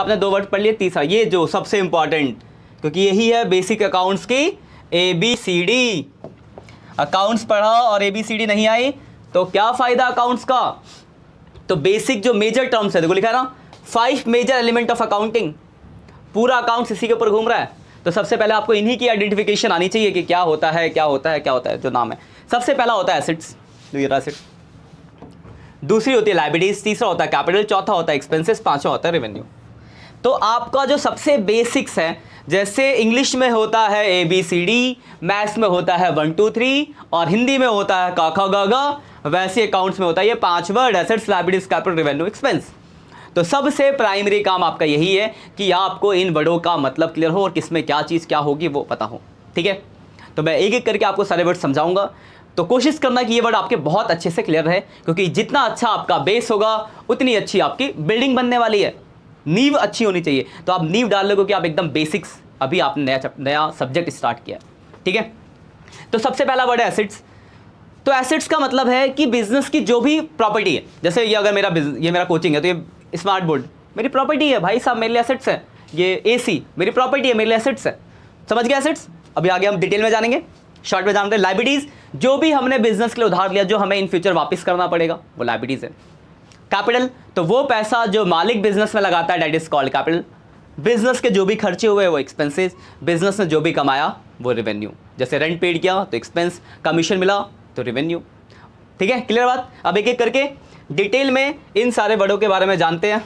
आपने 2 वर्ड पढ़ लिए, तीसरा ये जो सबसे इंपॉर्टेंट, क्योंकि यही है बेसिक अकाउंट्स की ABCD। अकाउंट्स पढ़ा और ABCD नहीं आई तो क्या फायदा अकाउंट्स का। तो बेसिक जो मेजर टर्म्स है, देखो लिखा ना 5 मेजर एलिमेंट ऑफ अकाउंटिंग, पूरा अकाउंट्स इसी के ऊपर घूम रहा है। तो सबसे पहले आपको इन्हीं की आइडेंटिफिकेशन आनी चाहिए कि क्या होता है क्या होता है क्या होता है। जो नाम है, सबसे पहला होता है एसेट्स, एसेट, दूसरी होती है लायबिलिटीज, तीसरा होता है कैपिटल, चौथा होता है एक्सपेंसेस, पांचवा होता है रेवेन्यू। तो आपका जो सबसे बेसिक्स है, जैसे इंग्लिश में होता है ABCD, मैथ्स में होता है 1 2 3 और हिंदी में होता है क ख ग घ, वैसे अकाउंट्स में होता है ये 5 word, assets, liabilities, capital, revenue, expense. तो सबसे प्राइमरी काम आपका यही है कि आपको इन वर्डों का मतलब क्लियर हो और किसमें क्या चीज़ क्या होगी वो पता हो। ठीक है, तो मैं एक एक करके आपको सारे वर्ड समझाऊंगा। तो कोशिश करना कि ये वर्ड आपके बहुत अच्छे से क्लियर रहे, क्योंकि जितना अच्छा आपका बेस होगा उतनी अच्छी आपकी बिल्डिंग बनने वाली है। नींव अच्छी होनी चाहिए, तो आप नींव डाल लोगे कि आप एकदम बेसिक्स, अभी आपने नया सब्जेक्ट स्टार्ट किया। ठीक है, तो सबसे पहला वर्ड है एसेट्स। तो एसेट्स का मतलब है कि बिजनेस की जो भी प्रॉपर्टी है, जैसे ये अगर ये मेरा कोचिंग है तो ये स्मार्ट बोर्ड मेरी प्रॉपर्टी है भाई साहब, मेरे लिए एसेट्स है। ये AC मेरी प्रॉपर्टी है, मेरे लिए एसेट्स है। समझ गए एसेट्स। अभी आगे हम डिटेल में जानेंगे, शॉर्ट में जानते हैं। लायबिलिटीज, जो भी हमने बिजनेस के लिए उधार लिया जो हमें इन फ्यूचर वापस करना पड़ेगा वो लायबिलिटीज है। कैपिटल, तो वो पैसा जो मालिक बिजनेस में लगाता है, that is called capital. Business के जो भी खर्चे हुए वो एक्सपेंसेस, बिजनेस ने जो भी कमाया वो रेवेन्यू। जैसे रेंट पेड किया तो एक्सपेंस, कमीशन मिला तो रेवेन्यू। ठीक है, क्लियर बात। अब एक एक करके डिटेल में इन सारे वर्डों के बारे में जानते हैं।